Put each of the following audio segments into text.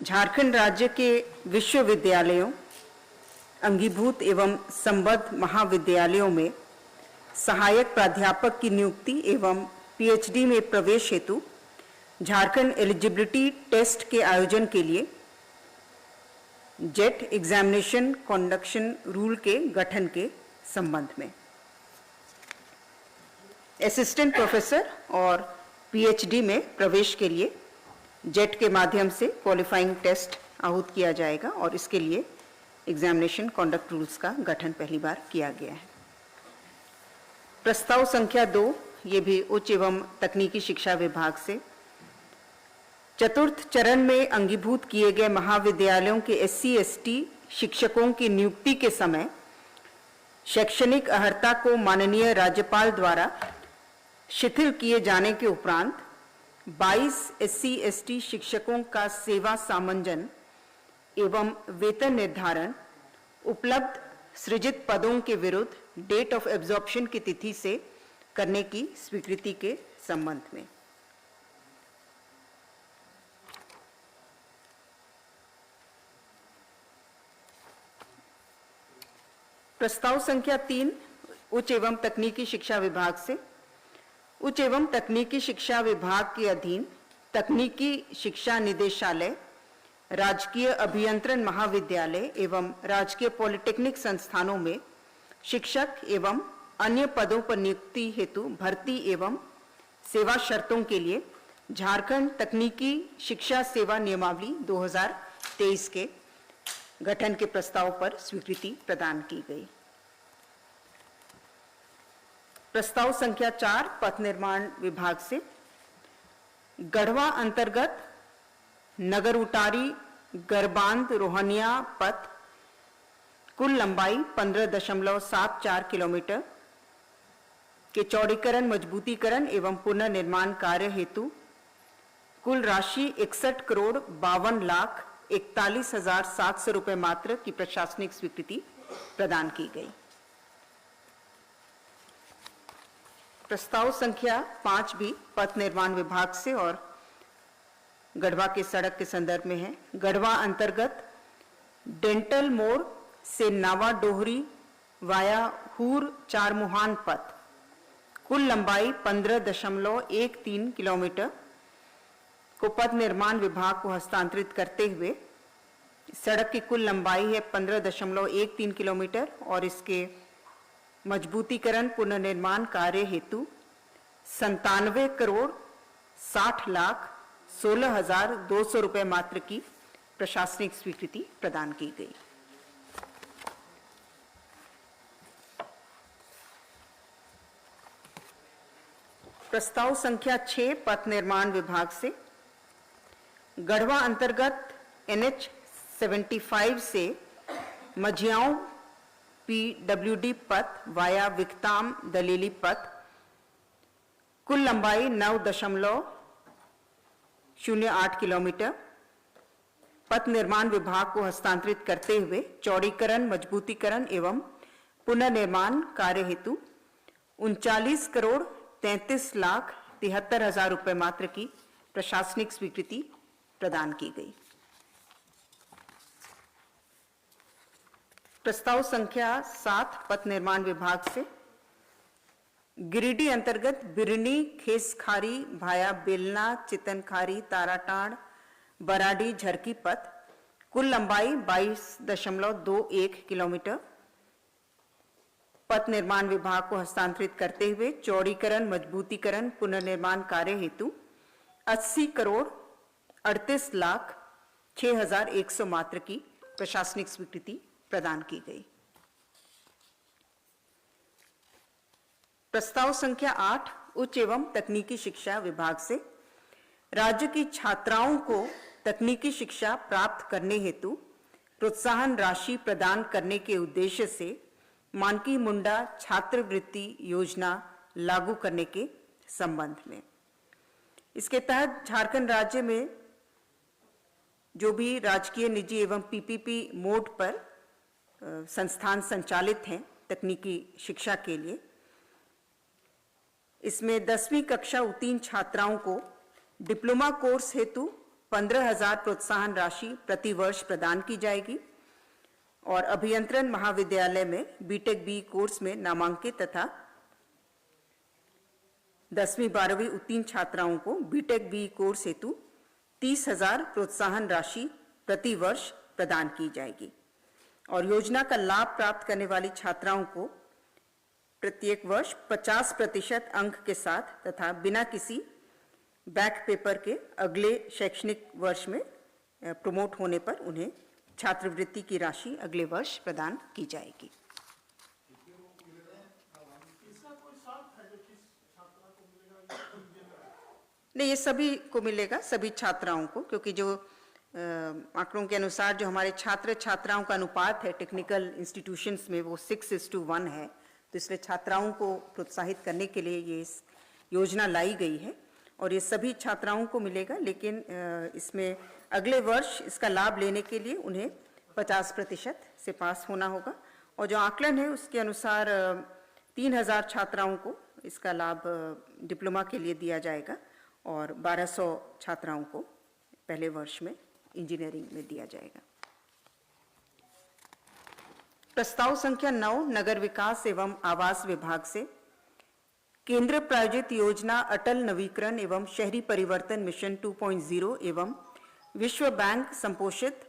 झारखंड राज्य के विश्वविद्यालयों, अंगीभूत एवं संबद्ध महाविद्यालयों में सहायक प्राध्यापक की नियुक्ति एवं पीएचडी में प्रवेश हेतु झारखंड एलिजिबिलिटी टेस्ट के आयोजन के लिए जेट एग्जामिनेशन कंडक्शन रूल के गठन के संबंध में असिस्टेंट प्रोफेसर और पीएचडी में प्रवेश के लिए जेट के माध्यम से क्वालिफाइंग टेस्ट आहूत किया जाएगा और इसके लिए एग्जामिनेशन कंडक्ट रूल्स का गठन पहली बार किया गया है। प्रस्ताव संख्या 2, ये भी उच्च एवं तकनीकी शिक्षा विभाग से चतुर्थ चरण में अंगीभूत किए गए महाविद्यालयों के SC/ST शिक्षकों की नियुक्ति के समय शैक्षणिक अर्हता को माननीय राज्यपाल द्वारा शिथिल किए जाने के उपरांत 22 SC/ST शिक्षकों का सेवा सामंजन एवं वेतन निर्धारण उपलब्ध सृजित पदों के विरुद्ध डेट ऑफ एब्जॉर्प्शन की तिथि से करने की स्वीकृति के संबंध में प्रस्ताव संख्या 3 उच्च एवं तकनीकी शिक्षा विभाग से उच्च एवं तकनीकी शिक्षा विभाग के अधीन तकनीकी शिक्षा निदेशालय, राजकीय अभियंत्रण महाविद्यालय एवं राजकीय पॉलिटेक्निक संस्थानों में शिक्षक एवं अन्य पदों पर नियुक्ति हेतु भर्ती एवं सेवा शर्तों के लिए झारखंड तकनीकी शिक्षा सेवा नियमावली 2023 के गठन के प्रस्ताव पर स्वीकृति प्रदान की गई। प्रस्ताव संख्या 4 पथ निर्माण विभाग से गढ़वा अंतर्गत नगर उटारी गरबांध रोहनिया पथ कुल लंबाई 15.74 किलोमीटर के चौड़ीकरण, मजबूतीकरण एवं पुनर्निर्माण कार्य हेतु कुल राशि 61,52,41,700 रुपये मात्र की प्रशासनिक स्वीकृति प्रदान की गई। प्रस्ताव संख्या 5 भी पथ निर्माण विभाग से और गढ़वा के सड़क के संदर्भ में है। गढ़वा अंतर्गत डेंटल मोड़ से नावा डोहरी वाया हूर चारमुहान पथ कुल लंबाई 15.13 किलोमीटर को पथ निर्माण विभाग को हस्तांतरित करते हुए सड़क की कुल लंबाई है 15.13 किलोमीटर और इसके मजबूतीकरण पुनर्निर्माण कार्य हेतु 97,60,16,200 रुपये मात्र की प्रशासनिक स्वीकृति प्रदान की गई। प्रस्ताव संख्या 6 पथ निर्माण विभाग से गढ़वा अंतर्गत NH 75 से मझियाओं PWD पथ वाया विकताम दलेली पथ कुल लंबाई 9.08 किलोमीटर पथ निर्माण विभाग को हस्तांतरित करते हुए चौड़ीकरण, मजबूतीकरण एवं पुनर्निर्माण कार्य हेतु 39,33,73,000 रुपये मात्र की प्रशासनिक स्वीकृति प्रदान की गई। प्रस्ताव संख्या 7 पथ निर्माण विभाग से गिरिडीह अंतर्गत बिरनी खेसखारी भाया बेलना चितनखारी ताराटाड़ बराडी झरकी पथ कुल लंबाई 22.21 किलोमीटर पथ निर्माण विभाग को हस्तांतरित करते हुए चौड़ीकरण, मजबूतीकरण पुनर्निर्माण कार्य हेतु 80,38,06,100 मात्र की प्रशासनिक स्वीकृति प्रदान की गई। प्रस्ताव संख्या 8 उच्च एवं तकनीकी शिक्षा विभाग से राज्य की छात्राओं को तकनीकी शिक्षा प्राप्त करने हेतु प्रोत्साहन राशि प्रदान करने के उद्देश्य से मानकी मुंडा छात्रवृत्ति योजना लागू करने के संबंध में इसके तहत झारखंड राज्य में जो भी राजकीय, निजी एवं PPP मोड पर संस्थान संचालित हैं तकनीकी शिक्षा के लिए, इसमें 10वीं कक्षा उत्तीर्ण छात्राओं को डिप्लोमा कोर्स हेतु 15,000 प्रोत्साहन राशि प्रति वर्ष प्रदान की जाएगी और अभियंत्रण महाविद्यालय में बीटेक बी कोर्स में नामांकित तथा 10वीं 12वीं उत्तीर्ण छात्राओं को बीटेक बी कोर्स हेतु 30,000 प्रोत्साहन राशि प्रति वर्ष प्रदान की जाएगी और योजना का लाभ प्राप्त करने वाली छात्राओं को प्रत्येक वर्ष 50% अंक के साथ तथा बिना किसी बैक पेपर के अगले शैक्षणिक वर्ष में प्रमोट होने पर उन्हें छात्रवृत्ति की राशि अगले वर्ष प्रदान की जाएगी। नहीं, ये सभी को मिलेगा, सभी छात्राओं को, क्योंकि जो आंकड़ों के अनुसार जो हमारे छात्र छात्राओं का अनुपात है टेक्निकल इंस्टीट्यूशंस में वो 6:1 है, तो इसलिए छात्राओं को प्रोत्साहित करने के लिए ये योजना लाई गई है और ये सभी छात्राओं को मिलेगा। लेकिन इसमें अगले वर्ष इसका लाभ लेने के लिए उन्हें 50% से पास होना होगा और जो आकलन है उसके अनुसार 3,000 छात्राओं को इसका लाभ डिप्लोमा के लिए दिया जाएगा और 1,200 छात्राओं को पहले वर्ष में इंजीनियरिंग में दिया जाएगा। प्रस्ताव संख्या 9 नगर विकास एवं आवास विभाग से केंद्र प्रायोजित योजना अटल नवीकरण एवं शहरी परिवर्तन मिशन 2.0 एवं विश्व बैंक संपोषित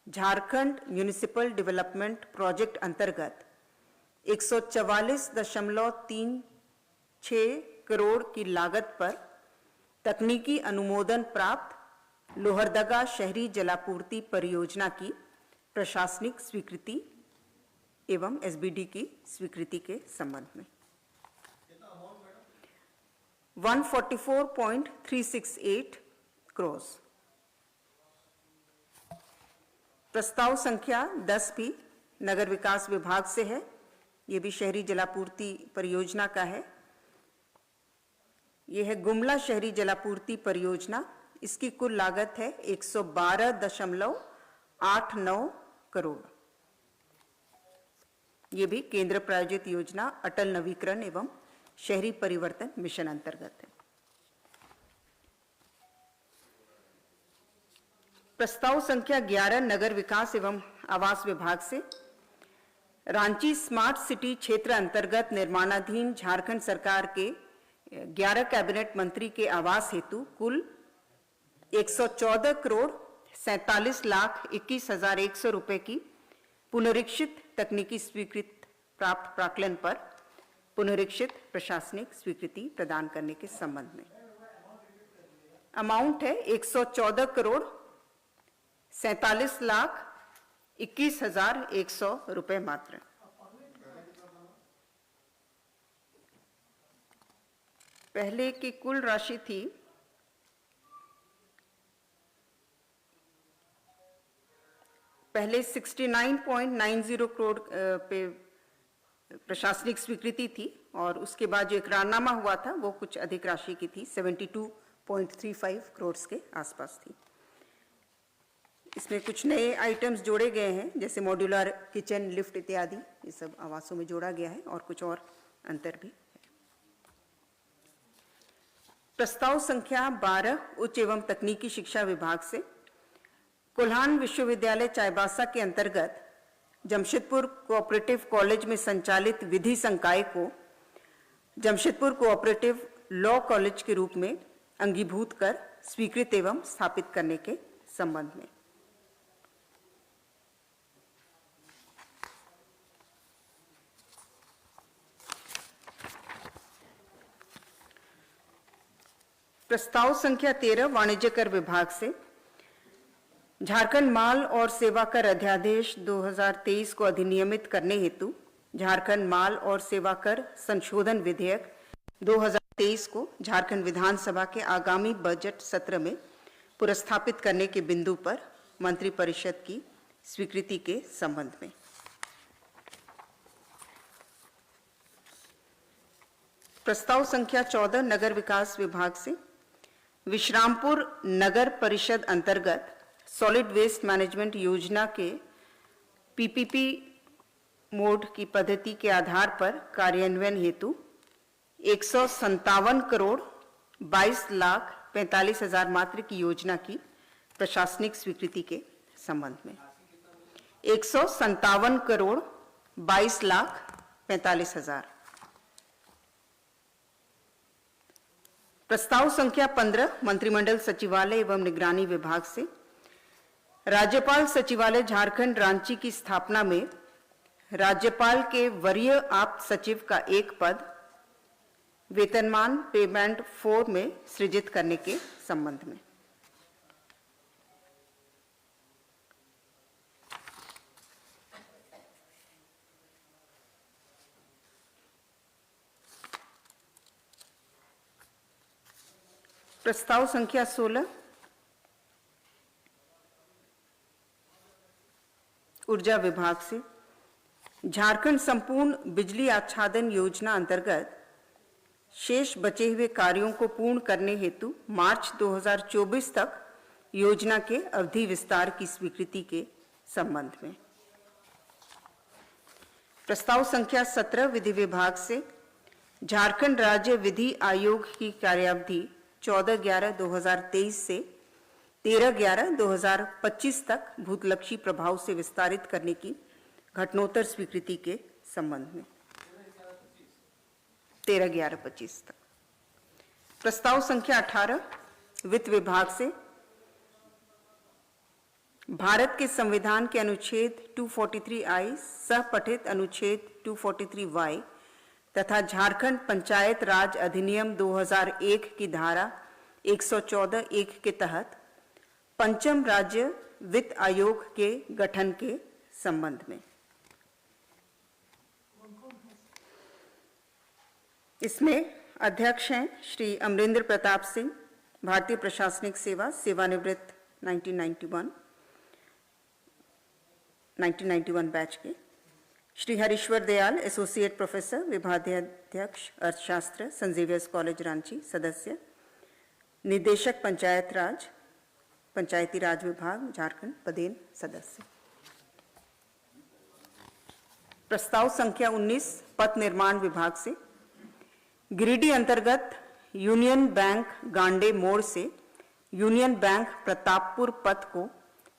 झारखंड म्युनिसिपल डेवलपमेंट प्रोजेक्ट अंतर्गत 144.36 करोड़ की लागत पर तकनीकी अनुमोदन प्राप्त लोहरदगा शहरी जलापूर्ति परियोजना की प्रशासनिक स्वीकृति एवं एसबीडी की स्वीकृति के संबंध में 144.368 करोड़। प्रस्ताव संख्या 10 भी नगर विकास विभाग से है, ये भी शहरी जलापूर्ति परियोजना का है। यह है गुमला शहरी जलापूर्ति परियोजना, इसकी कुल लागत है 112.89 करोड़। ये भी केंद्र प्रायोजित योजना अटल नवीकरण एवं शहरी परिवर्तन मिशन अंतर्गत है। प्रस्ताव संख्या 11 नगर विकास एवं आवास विभाग से रांची स्मार्ट सिटी क्षेत्र अंतर्गत निर्माणाधीन झारखंड सरकार के 11 कैबिनेट मंत्री के आवास हेतु कुल 114,47,21,100 रुपए की पुनरीक्षित तकनीकी स्वीकृति प्राप्त प्राक्कलन पर पुनरीक्षित प्रशासनिक स्वीकृति प्रदान करने के संबंध में अमाउंट है 114,47,21,100 रुपए मात्र। पहले की कुल राशि थी पहले 69.90 करोड़ पे प्रशासनिक स्वीकृति थी और उसके बाद जो इकरारनामा हुआ था वो कुछ अधिक राशि की थी, 72.35 करोड़ के आसपास थी। इसमें कुछ नए आइटम्स जोड़े गए हैं जैसे मॉड्यूलर किचन, लिफ्ट इत्यादि, ये सब आवासों में जोड़ा गया है और कुछ और अंतर भी है। प्रस्ताव संख्या 12 उच्च एवं तकनीकी शिक्षा विभाग से कोल्हान विश्वविद्यालय चाईबासा के अंतर्गत जमशेदपुर कोऑपरेटिव कॉलेज में संचालित विधि संकाय को जमशेदपुर कोऑपरेटिव लॉ कॉलेज के रूप में अंगीभूत कर स्वीकृत एवं स्थापित करने के संबंध में प्रस्ताव संख्या 13 वाणिज्य कर विभाग से झारखंड माल और सेवा कर अध्यादेश 2023 को अधिनियमित करने हेतु झारखंड माल और सेवा कर संशोधन विधेयक 2023 को झारखंड विधानसभा के आगामी बजट सत्र में पुरस्थापित करने के बिंदु पर मंत्रिपरिषद की स्वीकृति के संबंध में प्रस्ताव संख्या 14 नगर विकास विभाग से विश्रामपुर नगर परिषद अंतर्गत सॉलिड वेस्ट मैनेजमेंट योजना के पीपीपी मोड की पद्धति के आधार पर कार्यान्वयन हेतु 157 करोड़ 22 लाख 45 हजार मात्र की योजना की प्रशासनिक स्वीकृति के संबंध में 157 करोड़ 22 लाख 45 हजार। प्रस्ताव संख्या 15 मंत्रिमंडल सचिवालय एवं निगरानी विभाग से राज्यपाल सचिवालय झारखंड रांची की स्थापना में राज्यपाल के वरीय आप्त सचिव का एक पद वेतनमान पेमेंट 4 में सृजित करने के संबंध में प्रस्ताव संख्या 16 ऊर्जा विभाग से झारखंड संपूर्ण बिजली आच्छादन योजना अंतर्गत शेष बचे हुए कार्यों को पूर्ण करने हेतु मार्च 2024 तक योजना के अवधि विस्तार की स्वीकृति के संबंध में प्रस्ताव संख्या 17 विधि विभाग से झारखंड राज्य विधि आयोग की कार्यावधि 14/11/2023 से 13/11/2025 तक भूतलक्षी प्रभाव से विस्तारित करने की घटनोत्तर स्वीकृति के संबंध में 13/11/25 तक प्रस्ताव संख्या 18 वित्त विभाग से भारत के संविधान के अनुच्छेद 243I सह पठित अनुच्छेद 243Y तथा झारखंड पंचायत राज अधिनियम 2001 की धारा 114(1) के तहत पंचम राज्य वित्त आयोग के गठन के संबंध में इसमें अध्यक्ष हैं श्री अमरेंद्र प्रताप सिंह, भारतीय प्रशासनिक सेवा, सेवानिवृत्त 1991 बैच के, श्री हरीश्वर दयाल, एसोसिएट प्रोफेसर, विभागाध्यक्ष अर्थशास्त्र, सेंट जेवियर्स कॉलेज रांची, सदस्य, निदेशक पंचायती राज विभाग झारखंड, पदेन सदस्य। प्रस्ताव संख्या 19 पथ निर्माण विभाग से गिरिडीह अंतर्गत यूनियन बैंक गांडे मोड़ से यूनियन बैंक प्रतापपुर पथ को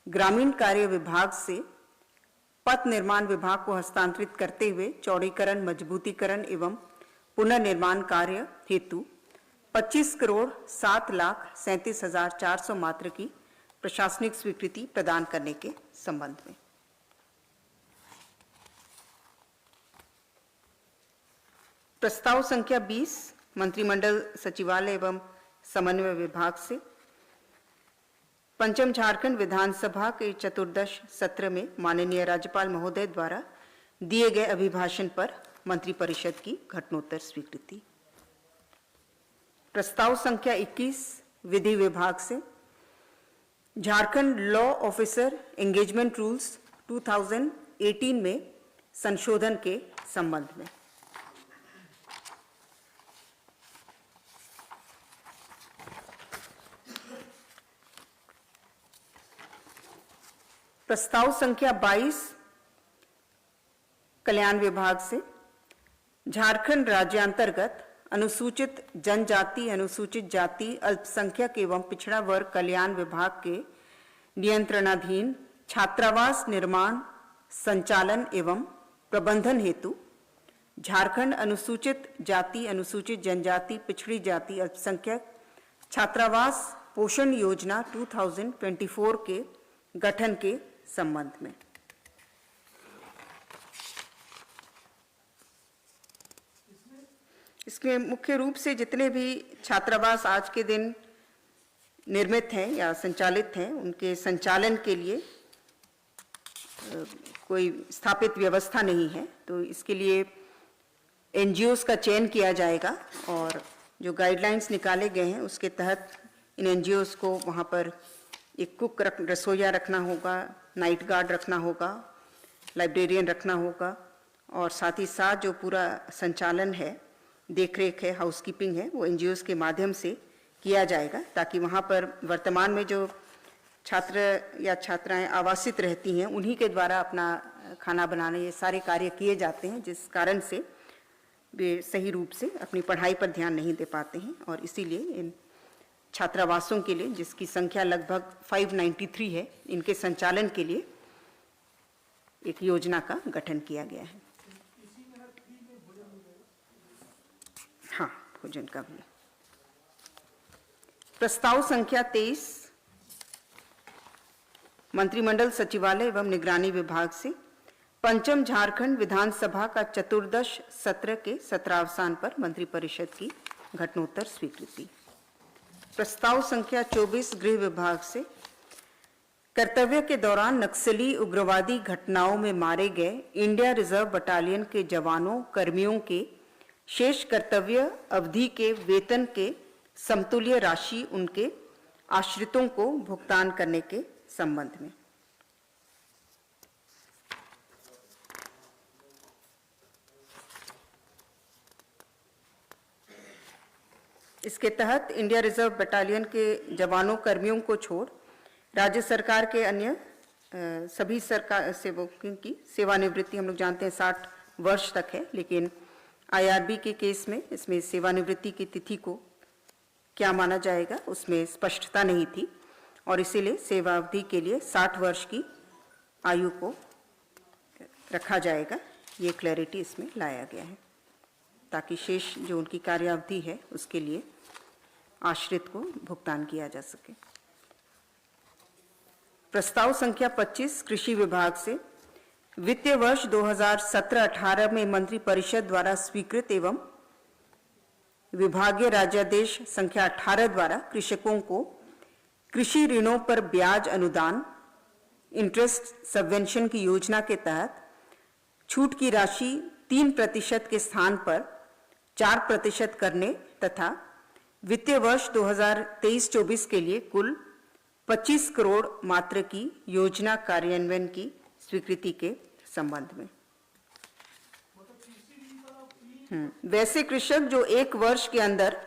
ग्रामीण कार्य विभाग से पथ निर्माण विभाग को हस्तांतरित करते हुए चौड़ीकरण, मजबूतीकरण एवं पुनर्निर्माण कार्य हेतु 25 करोड़ 7,37,400 मात्र की प्रशासनिक स्वीकृति प्रदान करने के संबंध में प्रस्ताव संख्या 20 मंत्रिमंडल सचिवालय एवं समन्वय विभाग से पंचम झारखंड विधानसभा के चतुर्दश सत्र में माननीय राज्यपाल महोदय द्वारा दिए गए अभिभाषण पर मंत्रिपरिषद की घटनोत्तर स्वीकृति। प्रस्ताव संख्या 21 विधि विभाग से Jharkhand law officer engagement rules 2018 में संशोधन के संबंध में प्रस्ताव संख्या 22 कल्याण विभाग से झारखंड राज्यांतर्गत अनुसूचित जनजाति, अनुसूचित जाति, अल्पसंख्यक एवं पिछड़ा वर्ग कल्याण विभाग के नियंत्रणाधीन छात्रावास निर्माण, संचालन एवं प्रबंधन हेतु झारखंड अनुसूचित जाति, अनुसूचित जनजाति, पिछड़ी जाति, अल्पसंख्यक छात्रावास पोषण योजना 2024 के गठन के संबंध में इसमें मुख्य रूप से जितने भी छात्रावास आज के दिन निर्मित हैं या संचालित हैं, उनके संचालन के लिए कोई स्थापित व्यवस्था नहीं है, तो इसके लिए एनजीओस का चयन किया जाएगा और जो गाइडलाइंस निकाले गए हैं उसके तहत इन एनजीओस को वहाँ पर एक कुक रसोईया रखना होगा, नाइट गार्ड रखना होगा, लाइब्रेरियन रखना होगा और साथ ही साथ जो पूरा संचालन है, देखरेख है, हाउसकीपिंग है, वो एनजीओस के माध्यम से किया जाएगा ताकि वहाँ पर वर्तमान में जो छात्र या छात्राएं आवासित रहती हैं उन्हीं के द्वारा अपना खाना बनाने ये सारे कार्य किए जाते हैं, जिस कारण से वे सही रूप से अपनी पढ़ाई पर ध्यान नहीं दे पाते हैं और इसीलिए इन छात्रावासों के लिए, जिसकी संख्या लगभग 593 है, इनके संचालन के लिए एक योजना का गठन किया गया है। हाँ, भोजन का भी। प्रस्ताव संख्या 23 मंत्रिमंडल सचिवालय एवं निगरानी विभाग से पंचम झारखंड विधानसभा का चतुर्दश सत्र के सत्रावसान पर मंत्रिपरिषद की घटनोत्तर स्वीकृति। प्रस्ताव संख्या 24 गृह विभाग से कर्तव्य के दौरान नक्सली उग्रवादी घटनाओं में मारे गए इंडिया रिजर्व बटालियन के जवानों कर्मियों के शेष कर्तव्य अवधि के वेतन के समतुल्य राशि उनके आश्रितों को भुगतान करने के संबंध में। इसके तहत इंडिया रिजर्व बटालियन के जवानों कर्मियों को छोड़ राज्य सरकार के अन्य सभी सरकार सेवकों की सेवानिवृत्ति हम लोग जानते हैं 60 वर्ष तक है, लेकिन आईआरबी के केस में इसमें सेवानिवृत्ति की तिथि को क्या माना जाएगा उसमें स्पष्टता नहीं थी और इसीलिए सेवा अवधि के लिए 60 वर्ष की आयु को रखा जाएगा। ये क्लैरिटी इसमें लाया गया है ताकि शेष जो उनकी कार्यावधि है उसके लिए आश्रित को भुगतान किया जा सके। प्रस्ताव संख्या 25 कृषि विभाग से वित्तीय वर्ष 2017-18 में मंत्रि परिषद द्वारा स्वीकृत एवं विभागीय राज्यादेश संख्या 18 द्वारा कृषकों को कृषि ऋणों पर ब्याज अनुदान इंटरेस्ट सबवेंशन की योजना के तहत छूट की राशि 3% के स्थान पर 4% करने तथा वित्तीय वर्ष 2023-24 के लिए कुल 25 करोड़ मात्र की योजना कार्यान्वयन की स्वीकृति के संबंध में। वैसे कृषक जो 1 वर्ष के अंदर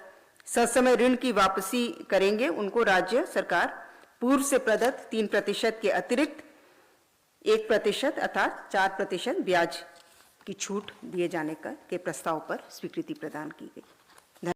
ससमय ऋण की वापसी करेंगे उनको राज्य सरकार पूर्व से प्रदत्त 3% के अतिरिक्त 1% अर्थात 4% ब्याज की छूट दिए जाने के प्रस्ताव पर स्वीकृति प्रदान की गई।